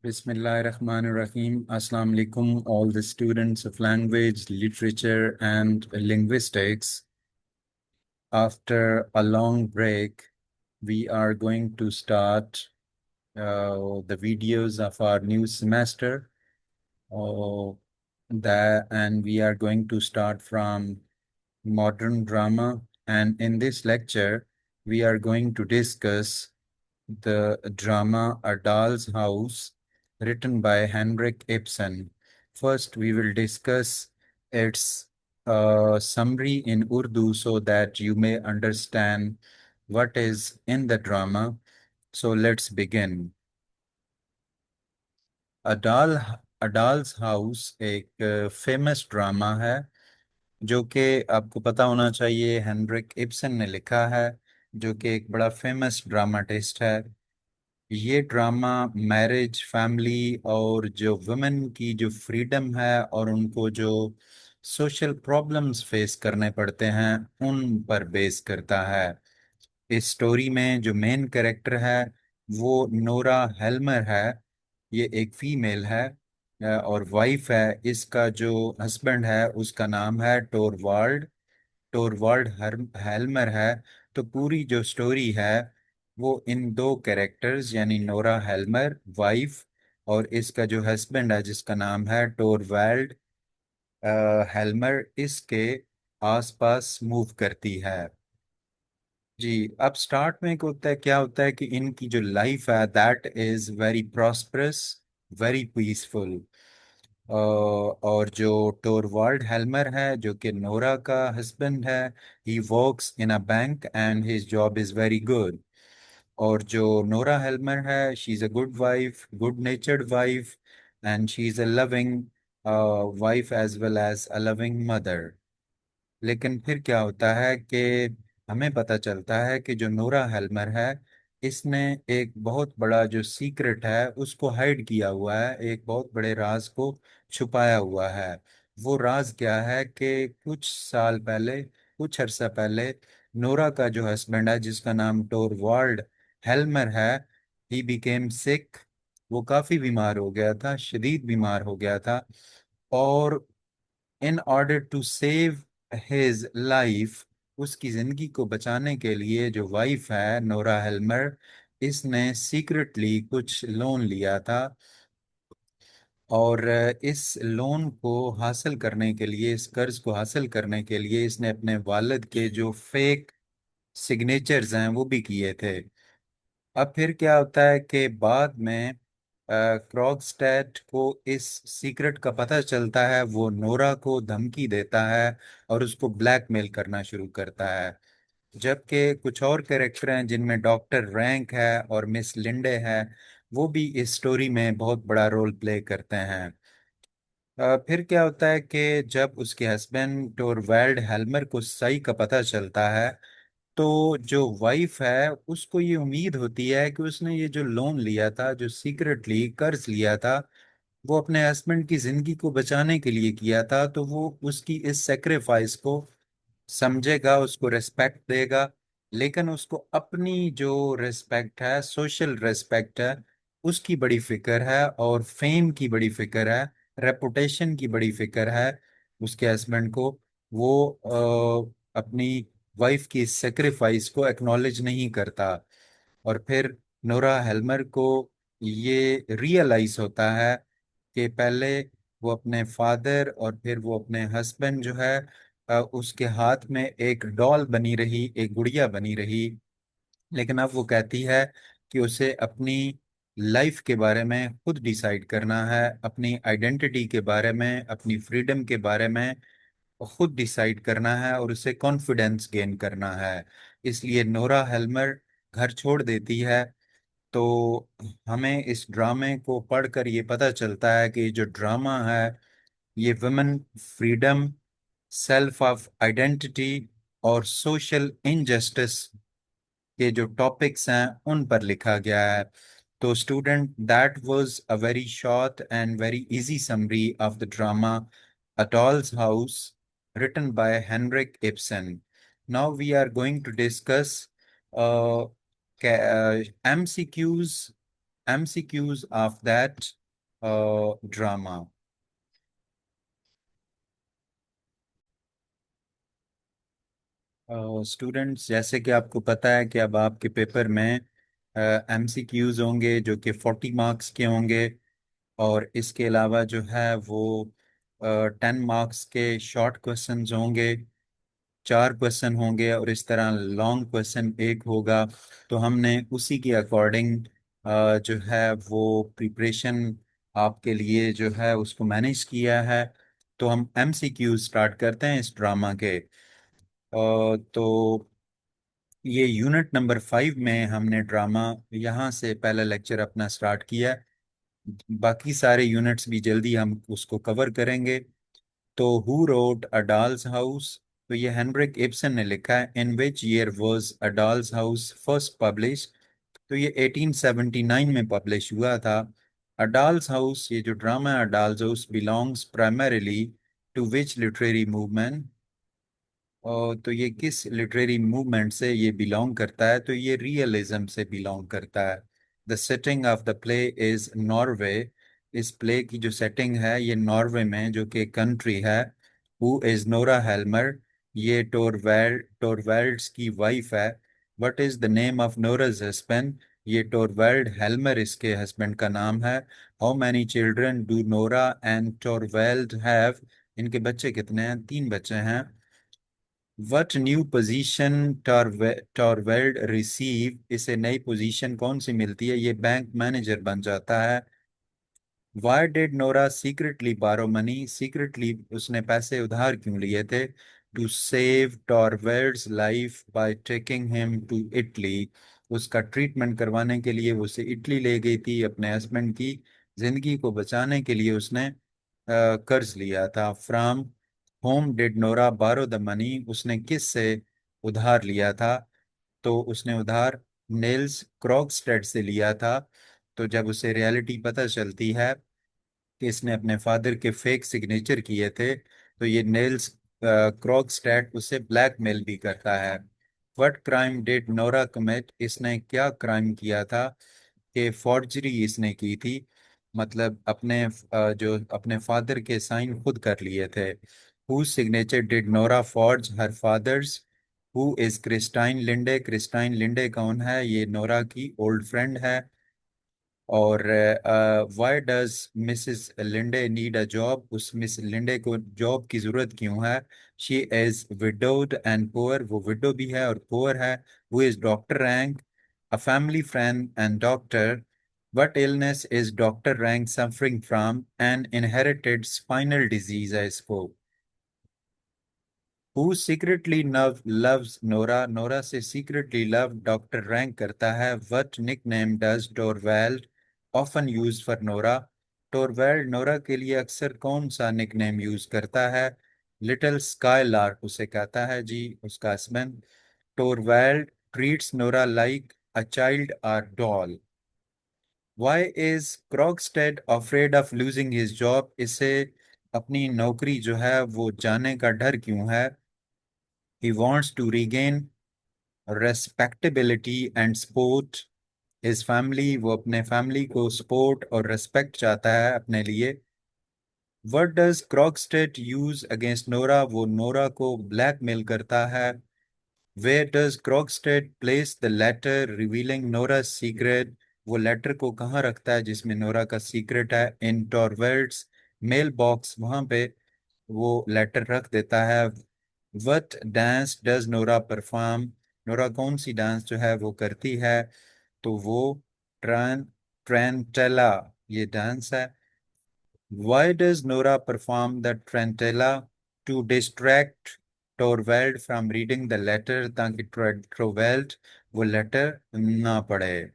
Bismillahirrahmanirrahim. Assalamu alaikum, all the students of language, literature, and linguistics. After a long break, we are going to start the videos of our new semester. And we are going to start from modern drama. And in this lecture, we are going to discuss the drama A Doll's House, written by Henrik Ibsen. First, we will discuss its summary in Urdu so that you may understand what is in the drama. So let's begin. A Doll, A Doll's House एक famous drama है जो कि आपको पता होना चाहिए Heinrich Ibsen ने लिखा है, जो कि एक बड़ा फेमस ड्रामाटिस्ट है। ये ड्रामा मैरिज, फैमिली और जो वुमेन की जो फ्रीडम है और उनको जो सोशल प्रॉब्लम्स फेस करने पड़ते हैं उन पर बेस करता है। इस स्टोरी में जो मेन कैरेक्टर है वो नोरा हेल्मर है। ये एक फीमेल है और वाइफ है। इसका जो हस्बैंड है उसका नाम है टोरवाल्ड टोरवाल्ड हेल्मर है। तो पूरी जो स्टोरी है वो इन दो कैरेक्टर्स यानी नोरा हेल्मर वाइफ और इसका जो हस्बैंड है जिसका नाम है टोरवाल्ड हेल्मर, इसके आसपास मूव करती है। जी, अब स्टार्ट में क्या होता है कि इनकी जो लाइफ है that is very prosperous, very peaceful. और जो टोरवाल्ड हेल्मर है जो कि नोरा का हस्बैंड है, he works in a bank and his job is very good. और जो नोरा हेल्मर है, she is a good wife, good natured wife, and she is a loving wife as well as a loving mother. लेकिन फिर क्या होता है कि हमें पता चलता है कि जो नोरा हेल्मर है इसने एक बहुत बड़ा जो सीक्रेट है उसको हाइड किया हुआ है, एक बहुत बड़े राज को छुपाया हुआ है। वो राज क्या है कि कुछ साल पहले, कुछ अरसा पहले, नोरा का जो हस्बैंड है जिसका नाम टोरवाल्ड हेल्मर है, ही बिकेम सिक। वो काफी बीमार हो गया था, शदीद बीमार हो गया था। और in order to save his life, उसकी जिंदगी को बचाने के लिए जो वाइफ है नोरा हेल्मर, इसने सीक्रेटली कुछ लोन लिया था। और इस लोन को हासिल करने के लिए, इस कर्ज को हासिल करने के लिए इसने अपने वालिद के जो फेक सिग्नेचर्स हैं वो भी किए थे। अब फिर क्या होता है कि बाद में क्रॉगस्टेड को इस सीक्रेट का पता चलता है, वो नोरा को धमकी देता है और उसको ब्लैकमेल करना शुरू करता है। जबकि कुछ और कैरेक्टर हैं जिनमें डॉक्टर रैंक है और मिस लिंडे है, वो भी इस स्टोरी में बहुत बड़ा रोल प्ले करते हैं। फिर क्या होता है कि जब उसके हस्बैंड टोरवेल्ड हेल्मर को सही का पता चलता है तो जो वाइफ है उसको ये उम्मीद होती है कि उसने ये जो लोन लिया था, जो सीक्रेटली कर्ज लिया था, वो अपने हस्बैंड की जिंदगी को बचाने के लिए किया था, तो वो उसकी इस सेक्रीफाइस को समझेगा, उसको रेस्पेक्ट देगा। लेकिन उसको अपनी जो रेस्पेक्ट है, सोशल रेस्पेक्ट है, उसकी बड़ी फिक्र है और फेम की बड़ी फिक्र है, रेपुटेशन की बड़ी फिक्र है उसके हस्बैंड को। वो अपनी वाइफ की सेक्रीफाइस को एक्नॉलेज नहीं करता। और फिर नोरा हेल्मर को ये रियलाइज होता है कि पहले वो अपने फादर और फिर वो अपने हस्बैंड जो है उसके हाथ में एक डॉल बनी रही, एक गुड़िया बनी रही। लेकिन अब वो कहती है कि उसे अपनी लाइफ के बारे में खुद डिसाइड करना है, अपनी आइडेंटिटी के बारे में, अपनी फ्रीडम के बारे में खुद डिसाइड करना है और उसे कॉन्फिडेंस गेन करना है। इसलिए नोरा हेल्मर घर छोड़ देती है। तो हमें इस ड्रामे को पढ़कर ये पता चलता है कि जो ड्रामा है ये women freedom, self of identity और सोशल इनजस्टिस के जो टॉपिक्स हैं उन पर लिखा गया है। तो student, that was a very short and very easy summary of the drama A Doll's House, written by Henrik Ibsen. Now we are going to discuss uh, MCQs MCQs of that drama. Students, जैसे कि आपको पता है कि अब आपके paper में MCQs होंगे जो कि 40 मार्क्स के होंगे। और इसके अलावा जो है वो 10 मार्क्स के शॉर्ट क्वेश्चंस होंगे, 4 क्वेश्चन होंगे, और इस तरह लॉन्ग क्वेश्चन एक होगा। तो हमने उसी के अकॉर्डिंग जो है वो प्रिपरेशन आपके लिए जो है उसको मैनेज किया है। तो हम MCQ स्टार्ट करते हैं इस ड्रामा के। तो ये यूनिट नंबर 5 में हमने ड्रामा यहाँ से पहला लेक्चर अपना स्टार्ट किया। बाकी सारे यूनिट्स भी जल्दी हम उसको कवर करेंगे। तो who wrote a doll's house, तो ये हेनरिक इब्सन ने लिखा है। In which year was a doll's house first publish, तो ये 1879 में पब्लिश हुआ था। अ डॉल्स हाउस, ये जो ड्रामा है a doll's house, belongs primarily to which literary movement, और तो ये किस लिटरेरी मूवमेंट से ये बिलोंग करता है, तो ये रियलिज्म से बिलोंग करता है। The setting of the play is Norway, इस प्ले की जो सेटिंग है ये नॉर्वे में, जो कि कंट्री है। हु इज नोरा हेल्मर, ये टोरवेल्ड्स की वाइफ है। What is the name of Nora's husband, ये टोरवेल्ड हेल्मर इसके हस्बैंड का नाम है। How many children do Nora and Torvald have, इनके बच्चे कितने हैं, 3 बच्चे हैं। What new position Torvald receive, इसे नई पोजीशन कौन सी मिलती है, ये बैंक मैनेजर बन जाता है। Why did Nora secretly borrow money, secretly उसने पैसे उधार क्यों लिए थे। To save Torvald's life by taking him to Italy, उसका ट्रीटमेंट करवाने के लिए वो उसे इटली ले गई थी। अपने हस्बैंड की जिंदगी को बचाने के लिए उसने कर्ज लिया था। फ्रॉम होम डिड नोरा बारो द मनी, उसने किस से उधार लिया था, तो उसने उधार नेल्स क्रॉक्सटेड से लिया था। तो जब उसे रियलिटी पता चलती है कि इसने अपने फादर के फेक सिग्नेचर किए थे, तो ये नेल्स क्रॉक्सटेड उसे ब्लैकमेल भी करता है। What crime did Nora commit, इसने क्या क्राइम किया था, कि फॉर्जरी इसने की थी। मतलब अपने जो अपने फादर के साइन खुद कर लिए थे। Who signature did Nora forge her father's, who is Christine Linde, Christine Linde कौन है, ये नोरा की ओल्ड फ्रेंड है। और why does Mrs Linde need a job, उस मिस लिंडे को जॉब की जरूरत क्यों है। She is widowed and poor, वो विडो भी है और पुअर है। वो is doctor rank a family friend and doctor. What illness is doctor rank suffering from, N inherited spinal disease है इसको। Who secretly loves Nora, Nora से secretly love doctor Rank करता है। What nickname does Torvald often use for Nora, Torvald Nora के लिए अक्सर कौन सा निक नेम यूज करता है। लिटिल स्काईलार्क उसे कहता है जी, उसका हस्बैंड। Torvald treats Nora like a child or doll. Why is Krogstad afraid of losing his job, इसे अपनी नौकरी जो है वो जाने का डर क्यों है। He wants to regain respectability and sport his family, वो अपने फैमिली को स्पोर्ट और रेस्पेक्ट चाहता है अपने लिए। What does Krogstad use against Nora, वो नोरा को ब्लैकमेल करता है। Where does Krogstad place the letter revealing Nora's secret, वो लेटर को कहाँ रखता है जिसमें नोरा का सीक्रेट है। इन टॉरवेल्ड्स मेल बॉक्स, वहां पे वो लेटर रख देता है। What dance does Nora perform, Nora कौन सी डांस जो है वो करती है, तो वो ट्रेंटेला ये डांस है। Why does Nora perform the tarantella, to distract Torvald from reading the letter, ताकि टोरवेल्ड वो लेटर ना पढ़े।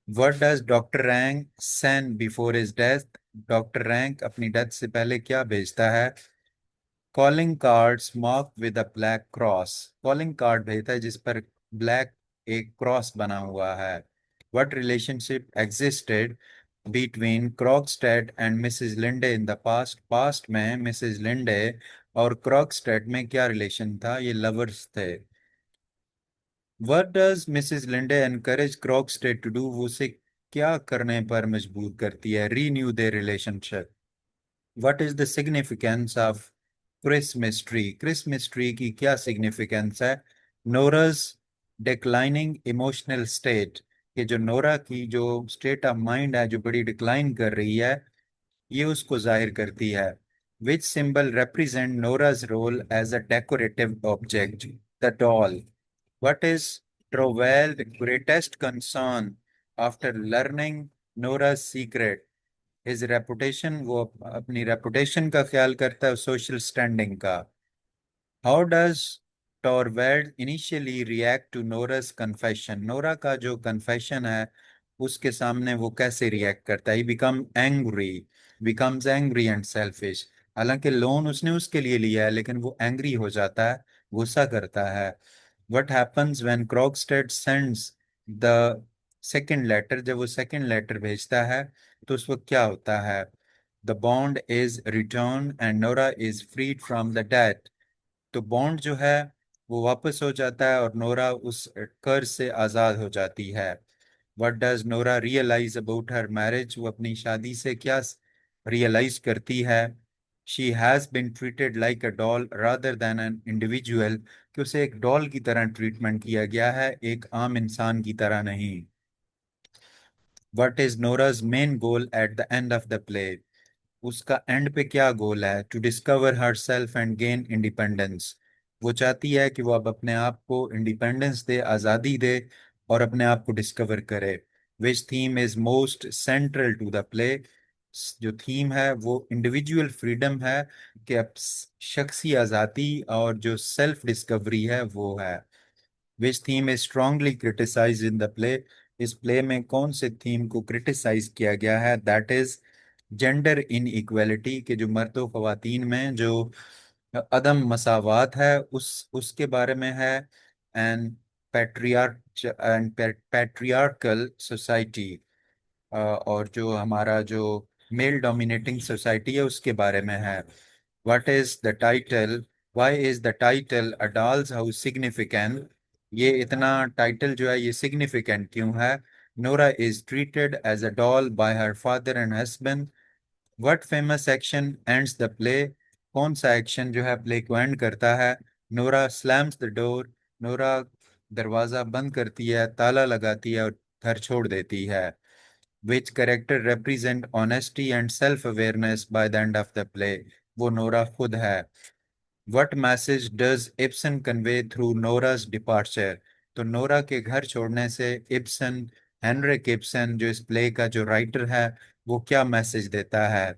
What does doctor Rank send before his death, doctor Rank अपनी डेथ से पहले क्या भेजता है। Calling cards mark with a black cross, calling card भेजता है जिस पर ब्लैक एक क्रॉस बना हुआ है। What relationship existed between Krogstad and Mrs Linde in the past, past में मिसेस लिंडे और क्रॉक्सटेड में क्या रिलेशन था, ये लवर्स थे। What does Mrs Linde encourage Krogstad to do, वो उसे क्या करने पर मजबूर करती है? Renew their relationship. What is the significance of क्रिस मिस्ट्री? क्रिस मिस्ट्री की क्या सिग्निफिकेंस है? नोरा's डिक्लाइनिंग इमोशनल स्टेट, कि जो नोरा की जो स्टेट ऑफ माइंड है जो बड़ी डिक्लाइन कर रही है, ये उसको जाहिर करती है। Which symbol represent Nora's role as a decorative object? The doll. What is Trovel's greatest concern after learning Nora's secret? His reputation, वो अपनी reputation का ख्याल करता है, social standing का। How does Torvald initially react to Nora's confession? Nora का जो confession है उसके सामने वो कैसे react करता है? He becomes angry and selfish। हालांकि लोन उसने उसके लिए लिया है, लेकिन वो angry हो जाता है, गुस्सा करता है। What happens when Krogstad sends the second letter? जब वो second letter भेजता है तो उस वक्त क्या होता है? The bond is returned and Nora is freed from the debt। तो बॉन्ड जो है वो वापस हो जाता है और नोरा उस कर्ज से आजाद हो जाती है। What does Nora realise about her marriage? वो अपनी शादी से क्या रियलाइज करती है? She has been treated like a doll rather than an individual, कि उसे एक डॉल की तरह ट्रीटमेंट किया गया है, एक आम इंसान की तरह नहीं। What is Nora's main goal at the end of the play? उसका एंड पे क्या गोल है? To discover herself and gain independence. वो चाहती है कि वो अब अपने आप को इंडिपेंडेंस दे, आज़ादी दे, और अपने आप को डिस्कवर करे। Which theme is most central to the play? जो थीम है वो इंडिविजुअल फ्रीडम है, कि अब शख्सी आज़ादी और जो सेल्फ डिस्कवरी है वो है। Which theme is strongly criticize in the play? इस प्ले में कौन से थीम को क्रिटिसाइज किया गया है? That is gender inequality, के जो मर्दों ख्वातीन में जो अदम मसावात है उसके बारे में है। एंड पैट्रियार्कल सोसाइटी, और जो हमारा जो मेल डोमिनेटिंग सोसाइटी है उसके बारे में है। What is the title? Why is the title a doll's house significant? ये इतना टाइटल जो है ये सिग्निफिकेंट क्यों है? Nora is treated as a doll by her father and husband. What famous action ends the play? कौन सा action जो है प्ले को एंड करता है? Nora slams the door. Nora दरवाजा बंद करती है, ताला लगाती है और घर छोड़ देती है। विच character represent honesty and self awareness by the end of the play? वो नोरा खुद है। What message does Ibsen convey through Nora's departure? तो नोरा के घर छोड़ने से इब्सन, हेनरिक इब्सन जो इस प्ले का जो राइटर है, वो क्या मैसेज देता है?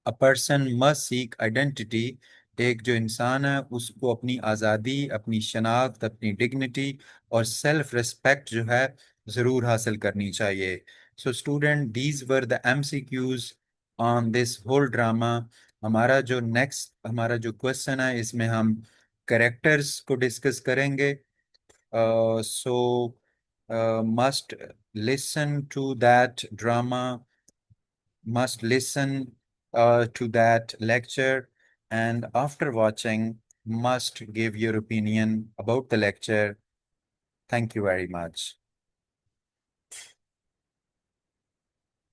A person must seek identity. एक जो इंसान है उसको अपनी आज़ादी, अपनी शनाख्त, अपनी डिग्निटी और सेल्फ रिस्पेक्ट जो है ज़रूर हासिल करनी चाहिए। So student, these were the MCQs on this whole drama. हमारा जो क्वेश्चन है इसमें हम करेक्टर्स को डिस्कस करेंगे। So must listen to that drama, must listen to that lecture, and after watching must give your opinion about the lecture. Thank you very much.